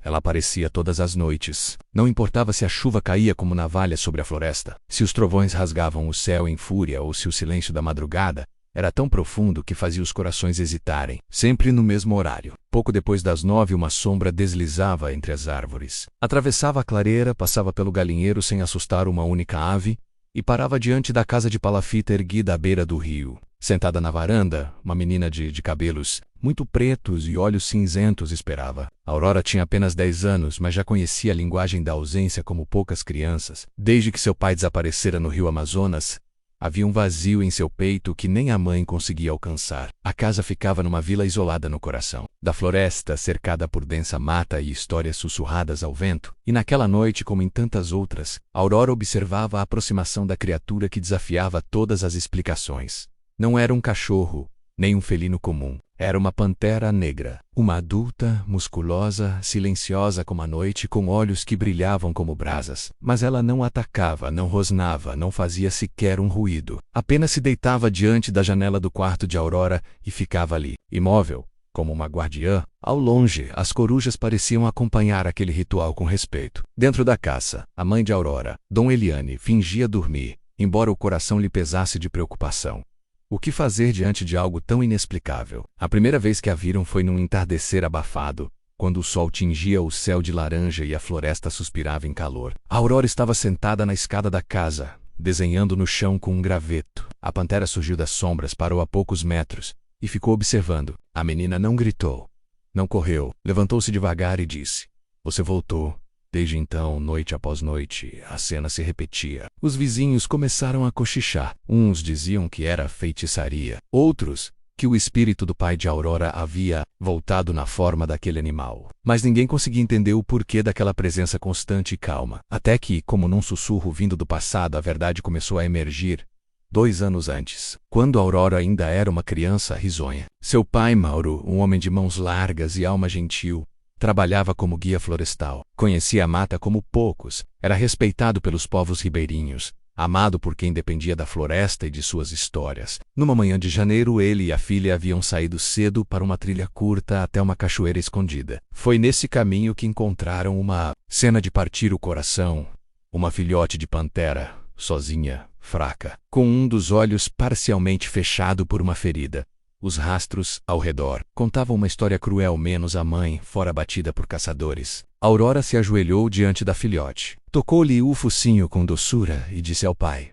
Ela aparecia todas as noites. Não importava se a chuva caía como navalha sobre a floresta, se os trovões rasgavam o céu em fúria ou se o silêncio da madrugada era tão profundo que fazia os corações hesitarem. Sempre no mesmo horário. Pouco depois das 9, uma sombra deslizava entre as árvores. Atravessava a clareira, passava pelo galinheiro sem assustar uma única ave e parava diante da casa de palafita erguida à beira do rio. Sentada na varanda, uma menina de cabelos muito pretos e olhos cinzentos esperava. Aurora tinha apenas 10 anos, mas já conhecia a linguagem da ausência como poucas crianças. Desde que seu pai desaparecera no rio Amazonas, havia um vazio em seu peito que nem a mãe conseguia alcançar. A casa ficava numa vila isolada no coração da floresta, cercada por densa mata e histórias sussurradas ao vento. E naquela noite, como em tantas outras, Aurora observava a aproximação da criatura que desafiava todas as explicações. Não era um cachorro, nem um felino comum. Era uma pantera negra. Uma adulta, musculosa, silenciosa como a noite, com olhos que brilhavam como brasas. Mas ela não atacava, não rosnava, não fazia sequer um ruído. Apenas se deitava diante da janela do quarto de Aurora e ficava ali, imóvel, como uma guardiã. Ao longe, as corujas pareciam acompanhar aquele ritual com respeito. Dentro da casa, a mãe de Aurora, Dom Eliane, fingia dormir, embora o coração lhe pesasse de preocupação. O que fazer diante de algo tão inexplicável? A primeira vez que a viram foi num entardecer abafado, quando o sol tingia o céu de laranja e a floresta suspirava em calor. A Aurora estava sentada na escada da casa, desenhando no chão com um graveto. A pantera surgiu das sombras, parou a poucos metros e ficou observando. A menina não gritou, não correu, levantou-se devagar e disse: "Você voltou." Desde então, noite após noite, a cena se repetia. Os vizinhos começaram a cochichar. Uns diziam que era feitiçaria. Outros, que o espírito do pai de Aurora havia voltado na forma daquele animal. Mas ninguém conseguia entender o porquê daquela presença constante e calma. Até que, como num sussurro vindo do passado, a verdade começou a emergir. 2 anos antes, quando Aurora ainda era uma criança risonha. Seu pai, Mauro, um homem de mãos largas e alma gentil, trabalhava como guia florestal. Conhecia a mata como poucos. Era respeitado pelos povos ribeirinhos, amado por quem dependia da floresta e de suas histórias. Numa manhã de janeiro, ele e a filha haviam saído cedo para uma trilha curta até uma cachoeira escondida. Foi nesse caminho que encontraram uma cena de partir o coração. Uma filhote de pantera, sozinha, fraca, com um dos olhos parcialmente fechado por uma ferida. Os rastros, ao redor, contavam uma história cruel, menos a mãe, fora batida por caçadores. Aurora se ajoelhou diante da filhote. Tocou-lhe o focinho com doçura e disse ao pai: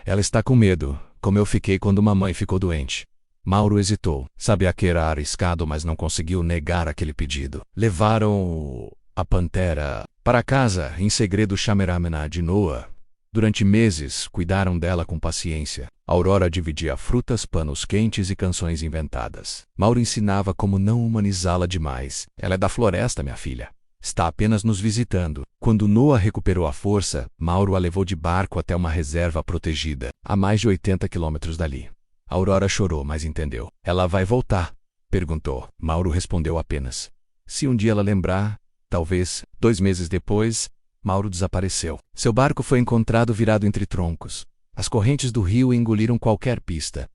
"Ela está com medo, como eu fiquei quando mamãe ficou doente." Mauro hesitou. Sabia que era arriscado, mas não conseguiu negar aquele pedido. Levaram a pantera para casa, em segredo chameramena de Noa. Durante meses, cuidaram dela com paciência. Aurora dividia frutas, panos quentes e canções inventadas. Mauro ensinava como não humanizá-la demais. "Ela é da floresta, minha filha. Está apenas nos visitando." Quando Noa recuperou a força, Mauro a levou de barco até uma reserva protegida, a mais de 80 quilômetros dali. Aurora chorou, mas entendeu. "Ela vai voltar?" perguntou. Mauro respondeu apenas: "Se um dia ela lembrar, talvez." 2 meses depois, Mauro desapareceu. Seu barco foi encontrado virado entre troncos. As correntes do rio engoliram qualquer pista.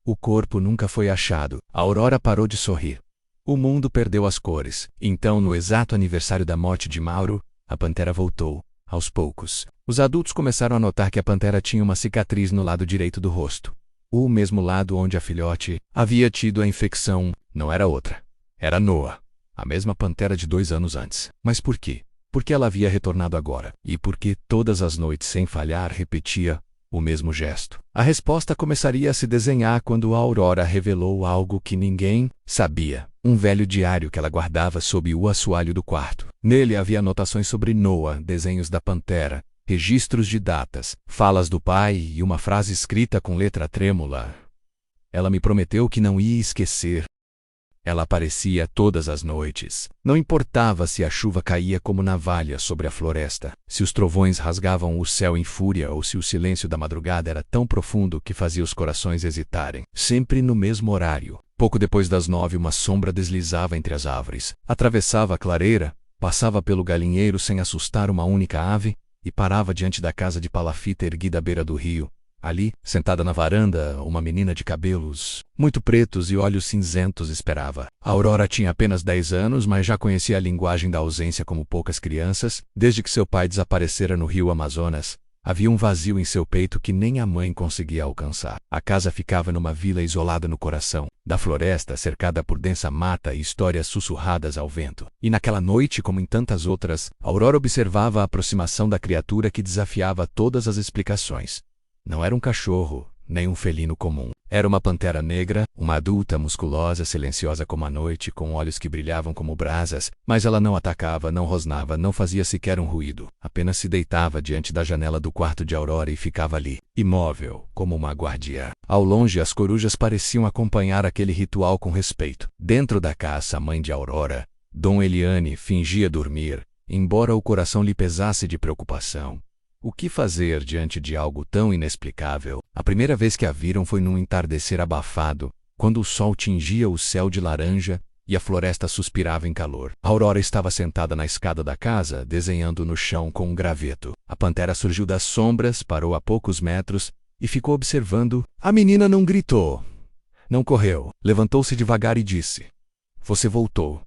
O corpo nunca foi achado. A Aurora parou de sorrir. O mundo perdeu as cores. Então, no exato aniversário da morte de Mauro, a pantera voltou, aos poucos. Os adultos começaram a notar que a pantera tinha uma cicatriz no lado direito do rosto. O mesmo lado onde a filhote havia tido a infecção. Não era outra. Era Noa, a mesma pantera de 2 anos antes. Mas por quê? Por que ela havia retornado agora? E por que todas as noites, sem falhar, repetia o mesmo gesto? A resposta começaria a se desenhar quando a Aurora revelou algo que ninguém sabia. Um velho diário que ela guardava sob o assoalho do quarto. Nele havia anotações sobre Noa, desenhos da pantera, registros de datas, falas do pai e uma frase escrita com letra trêmula. Ela me prometeu que não ia esquecer. Ela aparecia todas as noites. Não importava se a chuva caía como navalha sobre a floresta, se os trovões rasgavam o céu em fúria ou se o silêncio da madrugada era tão profundo que fazia os corações hesitarem. Sempre no mesmo horário. Pouco depois das 9, uma sombra deslizava entre as árvores, atravessava a clareira, passava pelo galinheiro sem assustar uma única ave e parava diante da casa de palafita erguida à beira do rio. Ali, sentada na varanda, uma menina de cabelos muito pretos e olhos cinzentos esperava. Aurora tinha apenas 10 anos, mas já conhecia a linguagem da ausência como poucas crianças. Desde que seu pai desaparecera no rio Amazonas, havia um vazio em seu peito que nem a mãe conseguia alcançar. A casa ficava numa vila isolada no coração da floresta, cercada por densa mata e histórias sussurradas ao vento. E naquela noite, como em tantas outras, Aurora observava a aproximação da criatura que desafiava todas as explicações. Não era um cachorro, nem um felino comum. Era uma pantera negra, uma adulta musculosa, silenciosa como a noite, com olhos que brilhavam como brasas, mas ela não atacava, não rosnava, não fazia sequer um ruído. Apenas se deitava diante da janela do quarto de Aurora e ficava ali, imóvel, como uma guardiã. Ao longe, as corujas pareciam acompanhar aquele ritual com respeito. Dentro da casa, a mãe de Aurora, Dom Eliane, fingia dormir, embora o coração lhe pesasse de preocupação. O que fazer diante de algo tão inexplicável? A primeira vez que a viram foi num entardecer abafado, quando o sol tingia o céu de laranja e a floresta suspirava em calor. Aurora estava sentada na escada da casa, desenhando no chão com um graveto. A pantera surgiu das sombras, parou a poucos metros e ficou observando. A menina não gritou, não correu. Levantou-se devagar e disse: "Você voltou."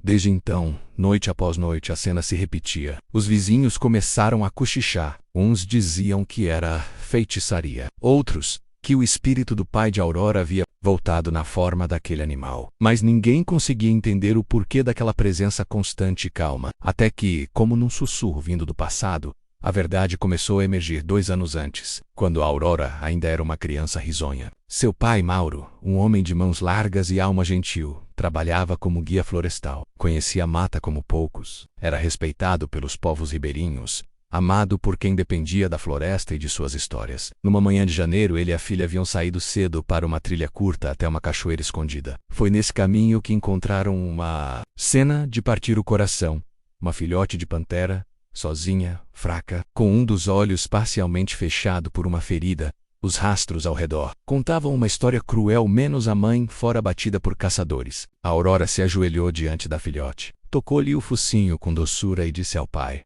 Desde então, noite após noite, a cena se repetia. Os vizinhos começaram a cochichar. Uns diziam que era feitiçaria. Outros, que o espírito do pai de Aurora havia voltado na forma daquele animal. Mas ninguém conseguia entender o porquê daquela presença constante e calma. Até que, como num sussurro vindo do passado, a verdade começou a emergir 2 anos antes, quando a Aurora ainda era uma criança risonha. Seu pai, Mauro, um homem de mãos largas e alma gentil, trabalhava como guia florestal. Conhecia a mata como poucos. Era respeitado pelos povos ribeirinhos, amado por quem dependia da floresta e de suas histórias. Numa manhã de janeiro, ele e a filha haviam saído cedo para uma trilha curta até uma cachoeira escondida. Foi nesse caminho que encontraram uma cena de partir o coração. Uma filhote de pantera, sozinha, fraca, com um dos olhos parcialmente fechado por uma ferida. Os rastros ao redor contavam uma história cruel, menos a mãe, fora abatida por caçadores. A Aurora se ajoelhou diante da filhote, tocou-lhe o focinho com doçura e disse ao pai: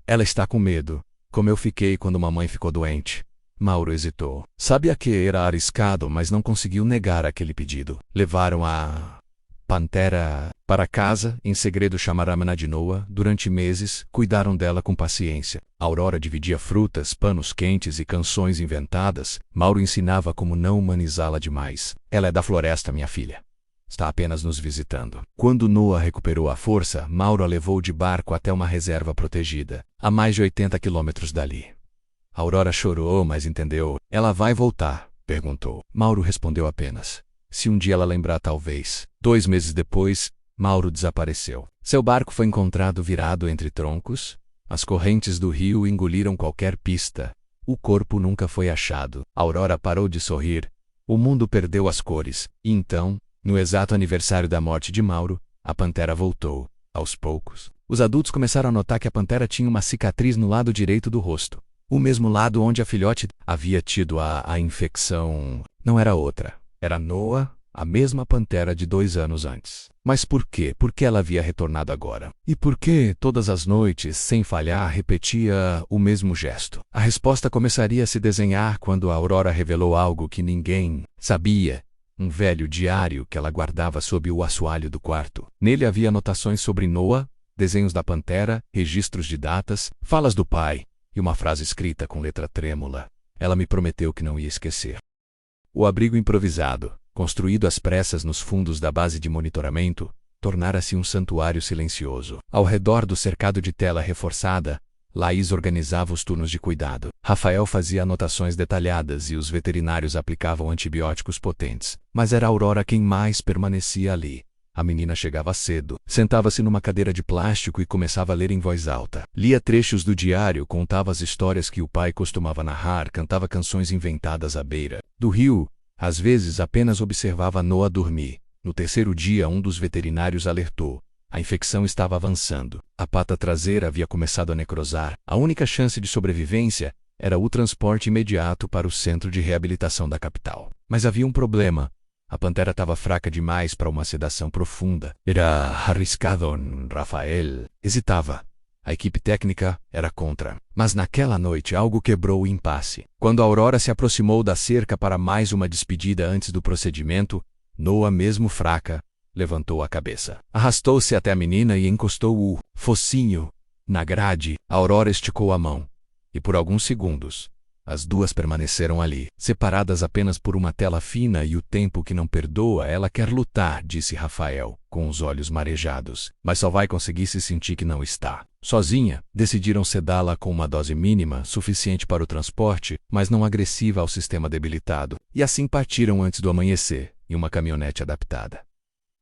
"Ela está com medo, como eu fiquei quando mamãe ficou doente." Mauro hesitou. Sabia que era arriscado, mas não conseguiu negar aquele pedido. Levaram a pantera para casa, em segredo chamaram-na de Noa. Durante meses, cuidaram dela com paciência. Aurora dividia frutas, panos quentes e canções inventadas. Mauro ensinava como não humanizá-la demais. "Ela é da floresta, minha filha. Está apenas nos visitando." Quando Noa recuperou a força, Mauro a levou de barco até uma reserva protegida, a mais de 80 quilômetros dali. Aurora chorou, mas entendeu. "Ela vai voltar?" perguntou. Mauro respondeu apenas: "Se um dia ela lembrar, talvez." 2 meses depois, Mauro desapareceu. Seu barco foi encontrado virado entre troncos. As correntes do rio engoliram qualquer pista. O corpo nunca foi achado. Aurora parou de sorrir. O mundo perdeu as cores. E então, no exato aniversário da morte de Mauro, a pantera voltou. Aos poucos, os adultos começaram a notar que a pantera tinha uma cicatriz no lado direito do rosto. O mesmo lado onde a filhote havia tido a infecção. Não era outra. Era Noa, a mesma pantera de 2 anos antes. Mas por quê? Por que ela havia retornado agora? E por que, todas as noites, sem falhar, repetia o mesmo gesto? A resposta começaria a se desenhar quando a Aurora revelou algo que ninguém sabia. Um velho diário que ela guardava sob o assoalho do quarto. Nele havia anotações sobre Noa, desenhos da pantera, registros de datas, falas do pai, e uma frase escrita com letra trêmula. Ela me prometeu que não ia esquecer. O abrigo improvisado, construído às pressas nos fundos da base de monitoramento, tornara-se um santuário silencioso. Ao redor do cercado de tela reforçada, Laís organizava os turnos de cuidado. Rafael fazia anotações detalhadas e os veterinários aplicavam antibióticos potentes. Mas era Aurora quem mais permanecia ali. A menina chegava cedo, sentava-se numa cadeira de plástico e começava a ler em voz alta. Lia trechos do diário, contava as histórias que o pai costumava narrar, cantava canções inventadas à beira do rio. Às vezes apenas observava Noa dormir. No 3º dia, um dos veterinários alertou. A infecção estava avançando. A pata traseira havia começado a necrosar. A única chance de sobrevivência era o transporte imediato para o centro de reabilitação da capital. Mas havia um problema. A pantera estava fraca demais para uma sedação profunda. Era arriscado. Rafael hesitava. A equipe técnica era contra. Mas naquela noite algo quebrou o impasse. Quando Aurora se aproximou da cerca para mais uma despedida antes do procedimento, Noah, mesmo fraca, levantou a cabeça. Arrastou-se até a menina e encostou o focinho na grade. Aurora esticou a mão. E por alguns segundos, as duas permaneceram ali, separadas apenas por uma tela fina e o tempo que não perdoa. Ela quer lutar, disse Rafael, com os olhos marejados, mas só vai conseguir se sentir que não está. Sozinha, decidiram sedá-la com uma dose mínima, suficiente para o transporte, mas não agressiva ao sistema debilitado, e assim partiram antes do amanhecer, em uma caminhonete adaptada.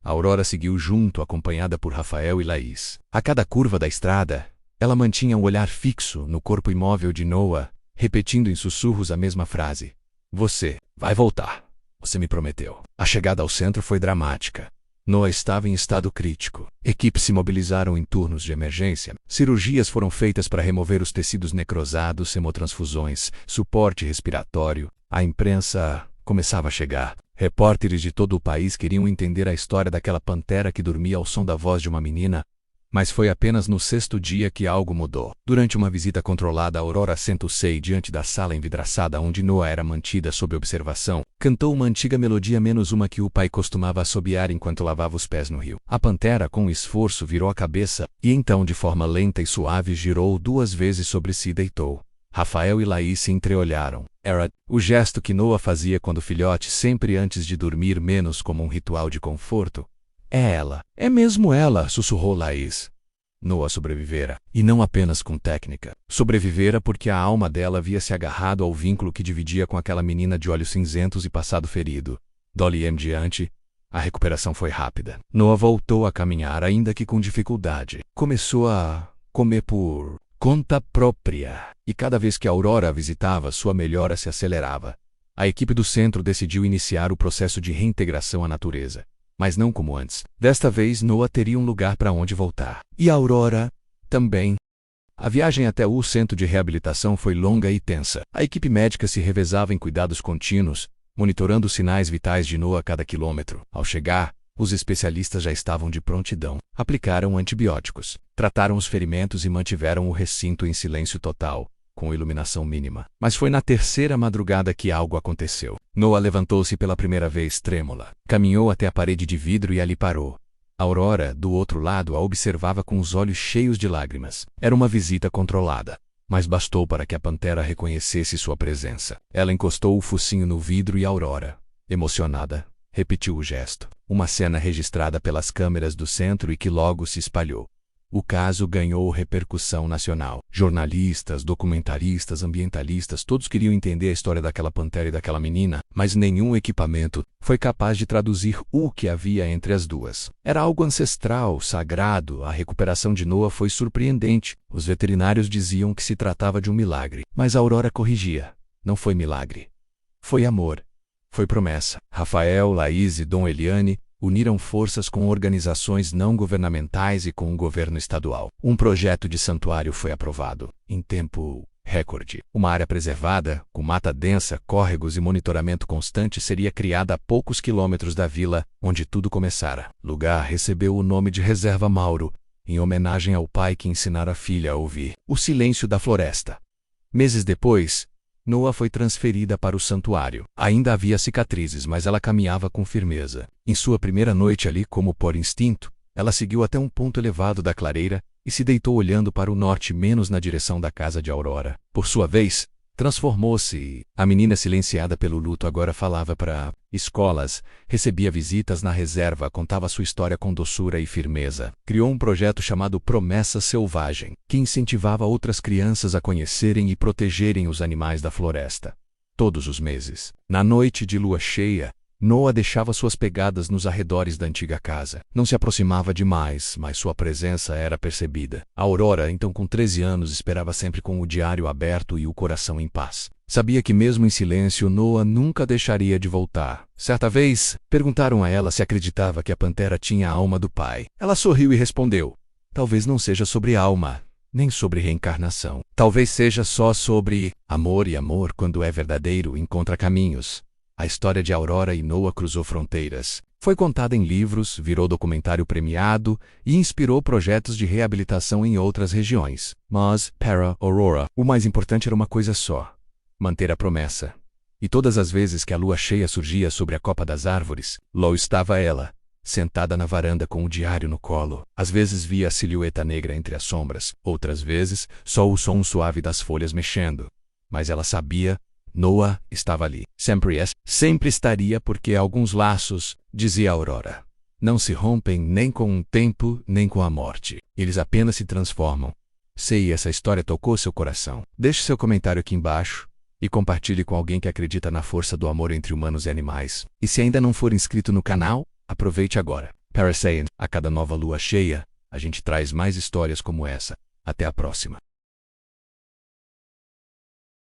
Aurora seguiu junto, acompanhada por Rafael e Laís. A cada curva da estrada, ela mantinha um olhar fixo no corpo imóvel de Noah, repetindo em sussurros a mesma frase. Você vai voltar. Você me prometeu. A chegada ao centro foi dramática. Noah estava em estado crítico. Equipes se mobilizaram em turnos de emergência. Cirurgias foram feitas para remover os tecidos necrosados, hemotransfusões, suporte respiratório. A imprensa começava a chegar. Repórteres de todo o país queriam entender a história daquela pantera que dormia ao som da voz de uma menina. Mas foi apenas no 6º dia que algo mudou. Durante uma visita controlada, Aurora sentou-se diante da sala envidraçada onde Noah era mantida sob observação. Cantou uma antiga melodia, menos uma que o pai costumava assobiar enquanto lavava os pés no rio. A pantera, com esforço, virou a cabeça e então, de forma lenta e suave, girou 2 vezes sobre si e deitou. Rafael e Laís se entreolharam. Era o gesto que Noah fazia quando filhote, sempre antes de dormir, menos como um ritual de conforto. É ela. É mesmo ela, sussurrou Laís. Noah sobrevivera, e não apenas com técnica. Sobrevivera porque a alma dela havia se agarrado ao vínculo que dividia com aquela menina de olhos cinzentos e passado ferido. Dali em diante, a recuperação foi rápida. Noah voltou a caminhar, ainda que com dificuldade. Começou a comer por conta própria, e cada vez que Aurora a visitava, sua melhora se acelerava. A equipe do centro decidiu iniciar o processo de reintegração à natureza. Mas não como antes. Desta vez, Noah teria um lugar para onde voltar. E Aurora também. A viagem até o centro de reabilitação foi longa e tensa. A equipe médica se revezava em cuidados contínuos, monitorando os sinais vitais de Noah a cada quilômetro. Ao chegar, os especialistas já estavam de prontidão. Aplicaram antibióticos, trataram os ferimentos e mantiveram o recinto em silêncio total, com iluminação mínima. Mas foi na 3ª madrugada que algo aconteceu. Noah levantou-se pela primeira vez trêmula. Caminhou até a parede de vidro e ali parou. Aurora, do outro lado, a observava com os olhos cheios de lágrimas. Era uma visita controlada, mas bastou para que a pantera reconhecesse sua presença. Ela encostou o focinho no vidro e Aurora, emocionada, repetiu o gesto. Uma cena registrada pelas câmeras do centro e que logo se espalhou. O caso ganhou repercussão nacional. Jornalistas, documentaristas, ambientalistas, todos queriam entender a história daquela pantera e daquela menina, mas nenhum equipamento foi capaz de traduzir o que havia entre as duas. Era algo ancestral, sagrado. A recuperação de Noah foi surpreendente. Os veterinários diziam que se tratava de um milagre, mas Aurora corrigia. Não foi milagre. Foi amor. Foi promessa. Rafael, Laís e Dom Eliane uniram forças com organizações não governamentais e com o governo estadual. Um projeto de santuário foi aprovado, em tempo recorde. Uma área preservada, com mata densa, córregos e monitoramento constante, seria criada a poucos quilômetros da vila, onde tudo começara. O lugar recebeu o nome de Reserva Mauro, em homenagem ao pai que ensinara a filha a ouvir o silêncio da floresta. Meses depois, Noah foi transferida para o santuário. Ainda havia cicatrizes, mas ela caminhava com firmeza. Em sua primeira noite ali, como por instinto, ela seguiu até um ponto elevado da clareira e se deitou olhando para o norte, menos na direção da casa de Aurora. Por sua vez, transformou-se e a menina, silenciada pelo luto, agora falava para escolas, recebia visitas na reserva, contava sua história com doçura e firmeza. Criou um projeto chamado Promessa Selvagem, que incentivava outras crianças a conhecerem e protegerem os animais da floresta. Todos os meses, na noite de lua cheia, Noah deixava suas pegadas nos arredores da antiga casa. Não se aproximava demais, mas sua presença era percebida. A Aurora, então com 13 anos, esperava sempre com o diário aberto e o coração em paz. Sabia que mesmo em silêncio, Noah nunca deixaria de voltar. Certa vez, perguntaram a ela se acreditava que a pantera tinha a alma do pai. Ela sorriu e respondeu: talvez não seja sobre alma, nem sobre reencarnação. Talvez seja só sobre amor, e amor, quando é verdadeiro, encontra caminhos. A história de Aurora e Noah cruzou fronteiras. Foi contada em livros, virou documentário premiado e inspirou projetos de reabilitação em outras regiões. Mas, para Aurora, o mais importante era uma coisa só: manter a promessa. E todas as vezes que a lua cheia surgia sobre a copa das árvores, lá estava ela, sentada na varanda com o diário no colo. Às vezes via a silhueta negra entre as sombras, outras vezes só o som suave das folhas mexendo. Mas ela sabia, Noah estava ali. Sempre estaria, porque alguns laços, dizia Aurora, não se rompem nem com o tempo, nem com a morte. Eles apenas se transformam. Se essa história tocou seu coração, deixe seu comentário aqui embaixo e compartilhe com alguém que acredita na força do amor entre humanos e animais. E se ainda não for inscrito no canal, aproveite agora. Parasaiyan, a cada nova lua cheia, a gente traz mais histórias como essa. Até a próxima.